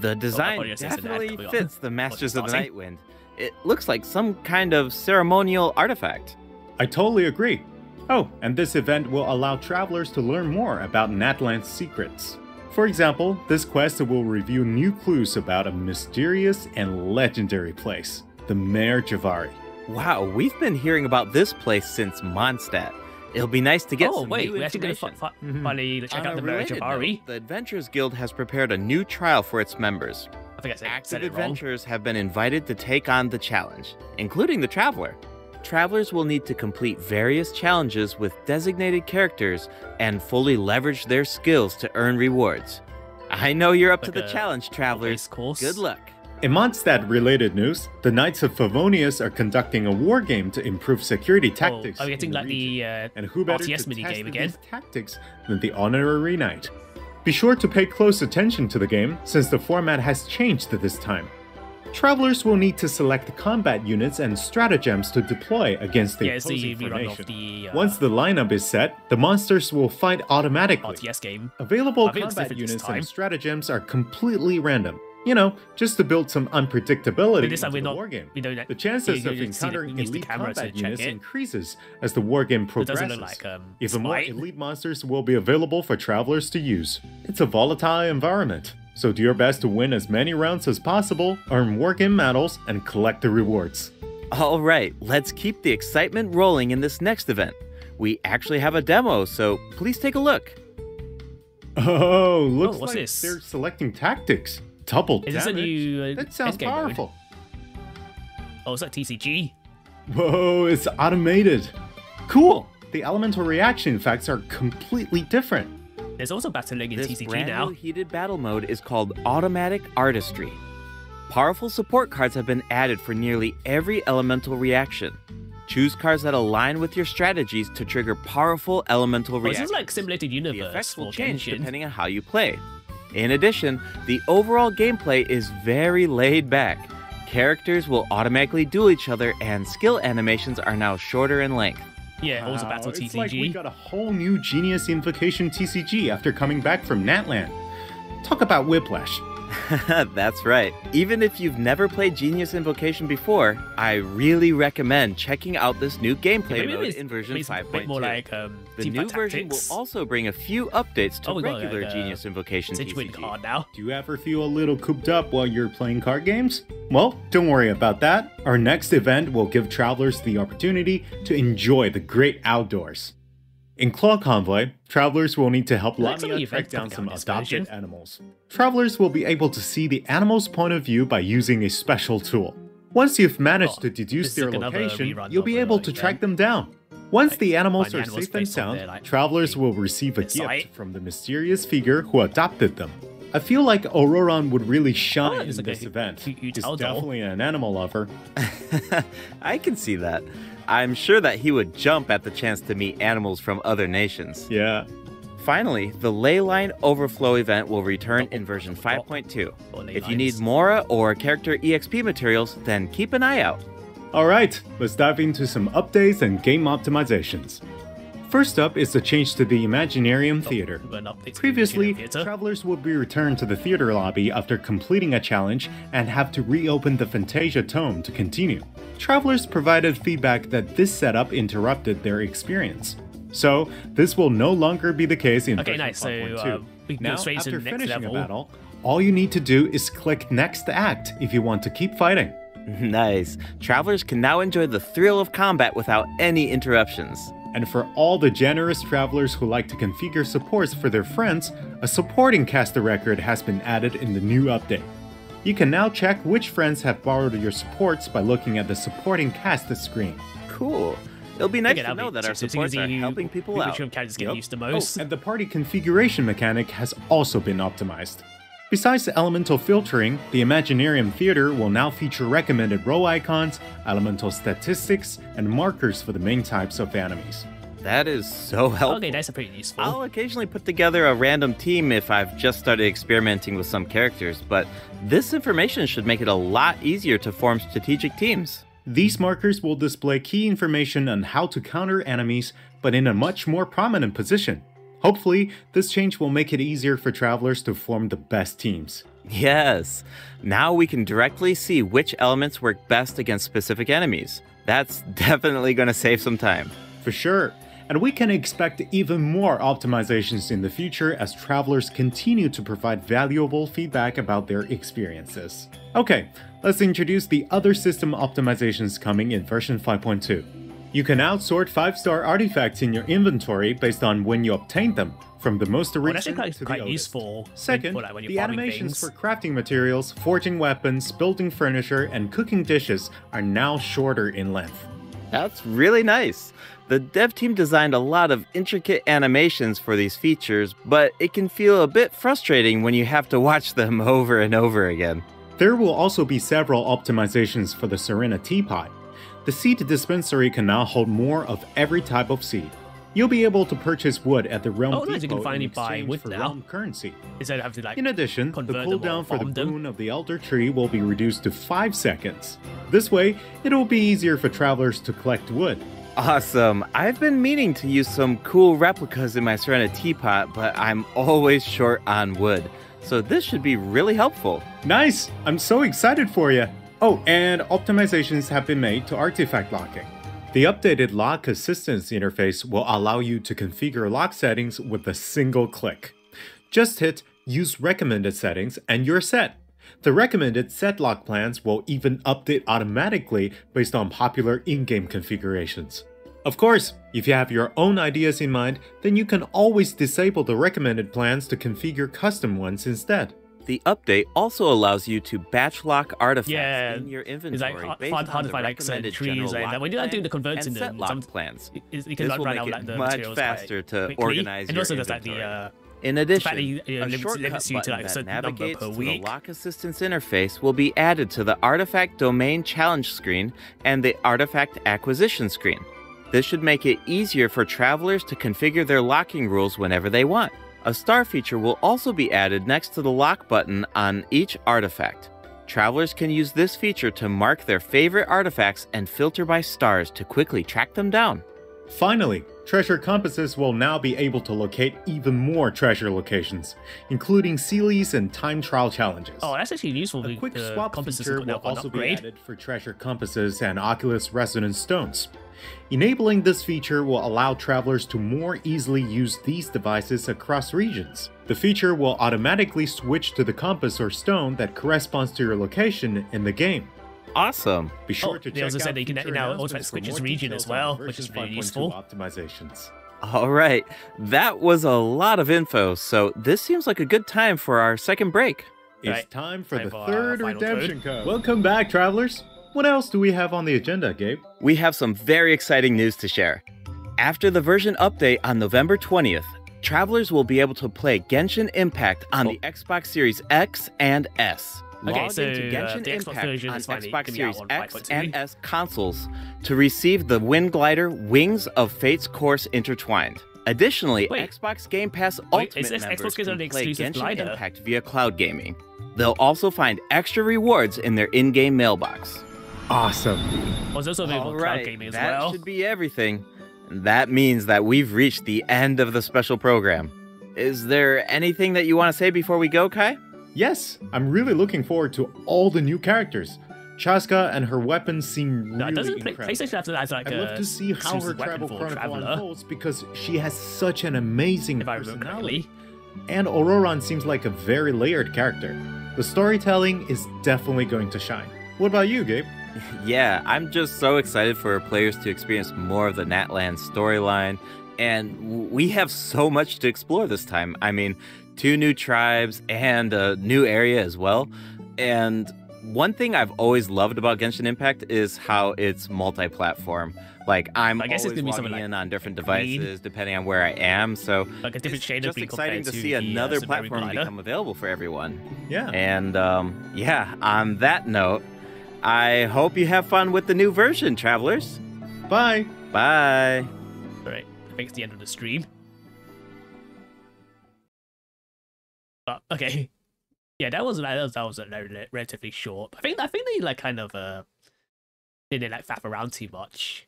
Speaker 6: The design
Speaker 1: yes, yes,
Speaker 6: definitely
Speaker 1: that-
Speaker 6: fits the Masters of the
Speaker 1: starting.
Speaker 6: Nightwind. It looks like some kind of ceremonial artifact.
Speaker 7: I totally agree. Oh, and this event will allow travelers to learn more about Natland's secrets. For example, this quest will reveal new clues about a mysterious and legendary place, the Mare Javari.
Speaker 6: Wow, we've been hearing about this place since Mondstadt. It'll be nice to get
Speaker 1: Oh
Speaker 6: some
Speaker 1: wait,
Speaker 6: new
Speaker 1: we're actually going to
Speaker 6: information.
Speaker 1: finally check
Speaker 6: On
Speaker 1: out
Speaker 6: a
Speaker 1: the marriage of
Speaker 6: related
Speaker 1: Ari.
Speaker 6: note, the Adventurers Guild has prepared a new trial for its members.
Speaker 1: I think I said
Speaker 6: Active
Speaker 1: it wrong.
Speaker 6: adventurers have been invited to take on the challenge, including the Traveler. Travelers will need to complete various challenges with designated characters and fully leverage their skills to earn rewards. I know you're up to
Speaker 1: Like
Speaker 6: the
Speaker 1: a
Speaker 6: challenge, Travelers.
Speaker 1: base course.
Speaker 6: Good luck.
Speaker 7: In Mondstadt-related news, the Knights of Favonius are conducting a war game to improve security tactics.
Speaker 1: are we getting
Speaker 7: in the
Speaker 1: like
Speaker 7: region.
Speaker 1: the
Speaker 7: And who better
Speaker 1: RTS
Speaker 7: to
Speaker 1: minigame
Speaker 7: test
Speaker 1: again?
Speaker 7: these tactics than the Honorary Knight? Be sure to pay close attention to the game, since the format has changed this time. Travelers will need to select the combat units and stratagems to deploy against the
Speaker 1: Yeah, it's the
Speaker 7: opposing
Speaker 1: rerun of
Speaker 7: formation.
Speaker 1: the
Speaker 7: Once the lineup is set, the monsters will fight automatically.
Speaker 1: RTS game.
Speaker 7: Available
Speaker 1: I think it's
Speaker 7: combat
Speaker 1: different this
Speaker 7: units
Speaker 1: time.
Speaker 7: and stratagems are completely random. You know, just to build some unpredictability
Speaker 1: But this time
Speaker 7: into
Speaker 1: we're
Speaker 7: the
Speaker 1: not.
Speaker 7: wargame.
Speaker 1: We don't.
Speaker 7: The chances
Speaker 1: you
Speaker 7: of
Speaker 1: can see that
Speaker 7: encountering
Speaker 1: we use the
Speaker 7: elite
Speaker 1: camera to
Speaker 7: combat
Speaker 1: check
Speaker 7: units
Speaker 1: it.
Speaker 7: increases as the wargame
Speaker 1: It
Speaker 7: progresses.
Speaker 1: doesn't look like
Speaker 7: Even more
Speaker 1: Spite.
Speaker 7: elite monsters will be available for travelers to use. It's a volatile environment, so do your best to win as many rounds as possible, earn wargame medals, and collect the rewards.
Speaker 6: Alright, let's keep the excitement rolling in this next event. We actually have a demo, so please take a look.
Speaker 7: Oh, looks
Speaker 1: what's
Speaker 7: like
Speaker 1: this?
Speaker 7: they're selecting tactics. Double
Speaker 1: Is this
Speaker 7: damage.
Speaker 1: a new
Speaker 7: That sounds
Speaker 1: endgame mode?
Speaker 7: powerful.
Speaker 1: Oh, is that TCG?
Speaker 7: Whoa, it's automated. Cool. The elemental reaction effects are completely different.
Speaker 1: There's also battling in
Speaker 6: This
Speaker 1: TCG
Speaker 6: brand
Speaker 1: now.
Speaker 6: new heated battle mode is called Automatic Artistry. Powerful support cards have been added for nearly every elemental reaction. Choose cards that align with your strategies to trigger powerful elemental
Speaker 1: Oh, this
Speaker 6: reactions.
Speaker 1: is like simulated
Speaker 6: The
Speaker 1: universe
Speaker 6: effects will
Speaker 1: for
Speaker 6: change
Speaker 1: Genshin.
Speaker 6: depending on how you play. In addition, the overall gameplay is very laid back. Characters will automatically duel each other, and skill animations are now shorter in length.
Speaker 1: Yeah, also
Speaker 7: Wow,
Speaker 1: battle TCG.
Speaker 7: It's like we got a whole new Genius Invocation TCG after coming back from Natland. Talk about whiplash.
Speaker 6: That's right. Even if you've never played Genius Invocation before, I really recommend checking out this new gameplay
Speaker 1: Maybe
Speaker 6: mode
Speaker 1: it's-
Speaker 6: in version
Speaker 1: maybe it's a
Speaker 6: 5.2.
Speaker 1: bit more like
Speaker 6: The
Speaker 1: Team
Speaker 6: new
Speaker 1: Fight
Speaker 6: version will
Speaker 1: Tactics.
Speaker 6: also bring a few updates to
Speaker 1: Oh, we got,
Speaker 6: regular
Speaker 1: like,
Speaker 6: Genius Invocation
Speaker 1: Situate
Speaker 6: TCG.
Speaker 1: card now.
Speaker 7: Do you ever feel a little cooped up while you're playing card games? Well, don't worry about that. Our next event will give travelers the opportunity to enjoy the great outdoors. In Claw Convoy, travelers will need to help
Speaker 1: Like some of
Speaker 7: Lamia
Speaker 1: the
Speaker 7: track
Speaker 1: events
Speaker 7: down
Speaker 1: coming
Speaker 7: some
Speaker 1: out in this
Speaker 7: adopted
Speaker 1: version.
Speaker 7: animals. Travelers will be able to see the animal's point of view by using a special tool. Once you've managed
Speaker 1: Oh,
Speaker 7: to deduce
Speaker 1: this is
Speaker 7: their
Speaker 1: like another
Speaker 7: location,
Speaker 1: rerun
Speaker 7: you'll
Speaker 1: of
Speaker 7: be
Speaker 1: a
Speaker 7: able to
Speaker 1: event.
Speaker 7: track them down. Once
Speaker 1: Like,
Speaker 7: the animals
Speaker 1: find the
Speaker 7: are
Speaker 1: animals
Speaker 7: safe and
Speaker 1: based on
Speaker 7: sound,
Speaker 1: their, like,
Speaker 7: travelers will receive a
Speaker 1: their
Speaker 7: gift
Speaker 1: site.
Speaker 7: from the mysterious figure who adopted them. I feel like Auroron would really shine in
Speaker 1: it's like
Speaker 7: this
Speaker 1: a
Speaker 7: event.
Speaker 1: huge
Speaker 7: He's
Speaker 1: doll.
Speaker 7: definitely an animal lover.
Speaker 6: I can see that. I'm sure that he would jump at the chance to meet animals from other nations.
Speaker 7: Yeah.
Speaker 6: Finally, the Leyline Overflow event will return in version 5.2.
Speaker 1: Or ley
Speaker 6: If you need
Speaker 1: lines.
Speaker 6: Mora or character EXP materials, then keep an eye out.
Speaker 7: Alright, let's dive into some updates and game optimizations. First up is the change to the Imaginarium Theater.
Speaker 1: An update to
Speaker 7: Previously,
Speaker 1: Genshin Theater.
Speaker 7: travelers would be returned to the theater lobby after completing a challenge and have to reopen the Fantasia Tome to continue. Travelers provided feedback that this setup interrupted their experience. So, this will no longer be the case in
Speaker 1: Okay,
Speaker 7: version
Speaker 1: nice. So
Speaker 7: 5.2.
Speaker 1: we can
Speaker 7: Now,
Speaker 1: go straight to
Speaker 7: after
Speaker 1: the next
Speaker 7: finishing
Speaker 1: level.
Speaker 7: a battle, all you need to do is click Next Act if you want to keep fighting.
Speaker 6: Nice. Travelers can now enjoy the thrill of combat without any interruptions.
Speaker 7: And for all the generous travelers who like to configure supports for their friends, a supporting caster record has been added in the new update. You can now check which friends have borrowed your supports by looking at the supporting cast screen.
Speaker 6: Cool. It'll be nice
Speaker 1: Okay,
Speaker 6: to
Speaker 1: that'll
Speaker 6: know
Speaker 1: be
Speaker 6: that our
Speaker 1: interesting,
Speaker 6: supports
Speaker 1: seeing
Speaker 6: are
Speaker 1: as you-
Speaker 6: helping people
Speaker 1: which
Speaker 6: out.
Speaker 1: one characters get
Speaker 7: Yep.
Speaker 1: used the most.
Speaker 7: Oh, and the party configuration mechanic has also been optimized. Besides the elemental filtering, the Imaginarium Theater will now feature recommended row icons, elemental statistics, and markers for the main types of enemies.
Speaker 6: That is so helpful.
Speaker 1: Okay, that's pretty useful.
Speaker 6: I'll occasionally put together a random team if I've just started experimenting with some characters, but this information should make it a lot easier to form strategic teams.
Speaker 7: These markers will display key information on how to counter enemies, but in a much more prominent position. Hopefully, this change will make it easier for travelers to form the best teams.
Speaker 6: Yes. Now we can directly see which elements work best against specific enemies. That's definitely going to save some time.
Speaker 7: For sure. And we can expect even more optimizations in the future as travelers continue to provide valuable feedback about their experiences. Okay, let's introduce the other system optimizations coming in version 5.2. You can outsort 5-star artifacts in your inventory based on when you obtained them, from the most
Speaker 1: Well, that's
Speaker 7: recent
Speaker 1: actually
Speaker 7: to
Speaker 1: quite
Speaker 7: the oldest.
Speaker 1: useful.
Speaker 7: Second,
Speaker 1: for, like, when you're
Speaker 7: the
Speaker 1: farming
Speaker 7: animations
Speaker 1: things.
Speaker 7: for crafting materials, forging weapons, building furniture, and cooking dishes are now shorter in length.
Speaker 6: That's really nice. The dev team designed a lot of intricate animations for these features, but it can feel a bit frustrating when you have to watch them over and over again.
Speaker 7: There will also be several optimizations for the Serena Teapot. The seed dispensary can now hold more of every type of seed. You'll be able to purchase wood at the Realm
Speaker 1: Oh, nice, you can
Speaker 7: Depot
Speaker 1: finally
Speaker 7: in
Speaker 1: buy
Speaker 7: exchange
Speaker 1: wood
Speaker 7: for
Speaker 1: now.
Speaker 7: Realm currency.
Speaker 1: Instead of having to like.
Speaker 7: In addition, the
Speaker 1: convert them or
Speaker 7: cooldown for the
Speaker 1: farm them.
Speaker 7: boon of the Elder Tree will be reduced to 5 seconds. This way, it will be easier for travelers to collect wood.
Speaker 6: Awesome. I've been meaning to use some cool replicas in my ceramic teapot, but I'm always short on wood. So this should be really helpful.
Speaker 7: Nice! I'm so excited for you! Oh, and optimizations have been made to artifact locking. The updated lock assistance interface will allow you to configure lock settings with a single click. Just hit Use Recommended Settings and you're set. The recommended set lock plans will even update automatically based on popular in-game configurations. Of course, if you have your own ideas in mind, then you can always disable the recommended plans to configure custom ones instead.
Speaker 6: The update also allows you to batch lock artifacts
Speaker 1: Yeah,
Speaker 6: in your
Speaker 1: It's
Speaker 6: inventory
Speaker 1: like
Speaker 6: based
Speaker 1: hard
Speaker 6: on
Speaker 1: to
Speaker 6: the
Speaker 1: find like certain
Speaker 6: recommended
Speaker 1: trees
Speaker 6: general
Speaker 1: like
Speaker 6: lock
Speaker 1: that. When you're not doing the
Speaker 6: plan
Speaker 1: converts
Speaker 6: and
Speaker 1: in
Speaker 6: set
Speaker 1: them,
Speaker 6: lock plans.
Speaker 1: you can
Speaker 6: This
Speaker 1: like
Speaker 6: will
Speaker 1: run
Speaker 6: make
Speaker 1: out
Speaker 6: it
Speaker 1: like the
Speaker 6: much
Speaker 1: materials
Speaker 6: faster
Speaker 1: quite
Speaker 6: to
Speaker 1: quickly.
Speaker 6: organize
Speaker 1: and
Speaker 6: your
Speaker 1: also there's like
Speaker 6: inventory.
Speaker 1: the
Speaker 6: In
Speaker 1: the fact that
Speaker 6: addition,
Speaker 1: you
Speaker 6: a
Speaker 1: limits
Speaker 6: shortcut
Speaker 1: you to like
Speaker 6: button
Speaker 1: a
Speaker 6: that
Speaker 1: certain number
Speaker 6: navigates
Speaker 1: per
Speaker 6: to the
Speaker 1: week.
Speaker 6: lock assistance interface will be added to the artifact domain challenge screen and the artifact acquisition screen. This should make it easier for travelers to configure their locking rules whenever they want. A star feature will also be added next to the lock button on each artifact. Travelers can use this feature to mark their favorite artifacts and filter by stars to quickly track them down.
Speaker 7: Finally, treasure compasses will now be able to locate even more treasure locations, including Sealies and time trial challenges.
Speaker 1: Oh, that's actually useful.
Speaker 7: A quick
Speaker 1: the
Speaker 7: swap
Speaker 1: compasses
Speaker 7: feature
Speaker 1: have now
Speaker 7: will
Speaker 1: got an
Speaker 7: also be
Speaker 1: upgrade.
Speaker 7: added for treasure compasses and Oculus Resonance Stones. Enabling this feature will allow travelers to more easily use these devices across regions. The feature will automatically switch to the compass or stone that corresponds to your location in the game.
Speaker 6: Awesome.
Speaker 7: Be sure
Speaker 1: Oh,
Speaker 7: to
Speaker 1: they
Speaker 7: check
Speaker 1: also said
Speaker 7: out
Speaker 1: that you can
Speaker 7: feature
Speaker 1: now
Speaker 7: announcements
Speaker 1: automatically
Speaker 7: for
Speaker 1: switch its
Speaker 7: more
Speaker 1: region as
Speaker 7: details on
Speaker 1: well,
Speaker 7: version
Speaker 1: which is really
Speaker 7: 5.2
Speaker 1: useful.
Speaker 7: optimizations.
Speaker 6: All right, that was a lot of info, so this seems like a good time for our second break.
Speaker 7: It's
Speaker 1: Right.
Speaker 7: time for
Speaker 1: Time
Speaker 7: the
Speaker 1: for our
Speaker 7: third
Speaker 1: final
Speaker 7: redemption code. Welcome back, travelers. What else do we have on the agenda, Gabe?
Speaker 6: We have some very exciting news to share. After the version update on November 20th, travelers will be able to play Genshin Impact on the Xbox Series X and S.
Speaker 1: Okay,
Speaker 6: Log
Speaker 1: so,
Speaker 6: into Genshin
Speaker 1: the Xbox
Speaker 6: Impact
Speaker 1: version
Speaker 6: on
Speaker 1: is finally
Speaker 6: Xbox
Speaker 1: gonna be out
Speaker 6: Series
Speaker 1: on
Speaker 6: X
Speaker 1: 5.2.
Speaker 6: and S consoles to receive the Wind Glider Wings of Fate's Course Intertwined. Additionally,
Speaker 1: Wait.
Speaker 6: Xbox Game Pass
Speaker 1: Wait,
Speaker 6: Ultimate
Speaker 1: is
Speaker 6: members
Speaker 1: Xbox
Speaker 6: can
Speaker 1: the
Speaker 6: play
Speaker 1: exclusive
Speaker 6: Genshin
Speaker 1: glider?
Speaker 6: Impact via cloud gaming. They'll also find extra rewards in their in-game mailbox.
Speaker 7: Awesome.
Speaker 1: Well, it's also available
Speaker 6: All
Speaker 1: on cloud
Speaker 6: right,
Speaker 1: gaming as
Speaker 6: that
Speaker 1: well.
Speaker 6: should be everything. And that means that we've reached the end of the special program. Is there anything that you want to say before we go, Kai?
Speaker 7: Yes, I'm really looking forward to all the new characters. Chaska and her weapons seem
Speaker 1: No,
Speaker 7: really
Speaker 1: doesn't
Speaker 7: incredible.
Speaker 1: PlayStation have to as like
Speaker 7: I'd love to see how her
Speaker 1: exclusive weapon
Speaker 7: travel
Speaker 1: for
Speaker 7: chronicle
Speaker 1: Traveler,
Speaker 7: unfolds because she has such an amazing
Speaker 1: if I remember
Speaker 7: personality.
Speaker 1: correctly.
Speaker 7: And Auroran seems like a very layered character. The storytelling is definitely going to shine. What about you, Gabe?
Speaker 6: Yeah, I'm just so excited for players to experience more of the Natlan storyline. And we have so much to explore this time. I mean, 2 new tribes and a new area as well. And one thing I've always loved about Genshin Impact is how it's multi-platform. Like, I'm
Speaker 1: I guess it's
Speaker 6: always
Speaker 1: gonna be
Speaker 6: logging
Speaker 1: something like
Speaker 6: in on different
Speaker 1: green.
Speaker 6: devices depending on where I am. So
Speaker 1: Like a different
Speaker 6: it's
Speaker 1: shade of
Speaker 6: just
Speaker 1: green
Speaker 6: exciting
Speaker 1: compared
Speaker 6: to
Speaker 1: to
Speaker 6: see
Speaker 1: the,
Speaker 6: another
Speaker 1: Submarine
Speaker 6: platform
Speaker 1: glider.
Speaker 6: become available for everyone.
Speaker 7: Yeah.
Speaker 6: And yeah, on that note, I hope you have fun with the new version, travelers.
Speaker 7: Bye.
Speaker 6: Bye.
Speaker 1: Alright, I think it's the end of the stream. But okay, yeah, that was relatively short. I think they like kind of didn't like faff around too much.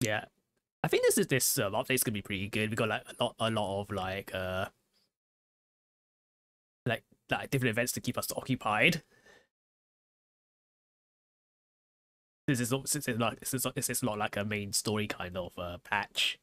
Speaker 1: Yeah, I think this update's gonna be pretty good. We got like a lot of like different events to keep us occupied. This is not like a main story kind of patch.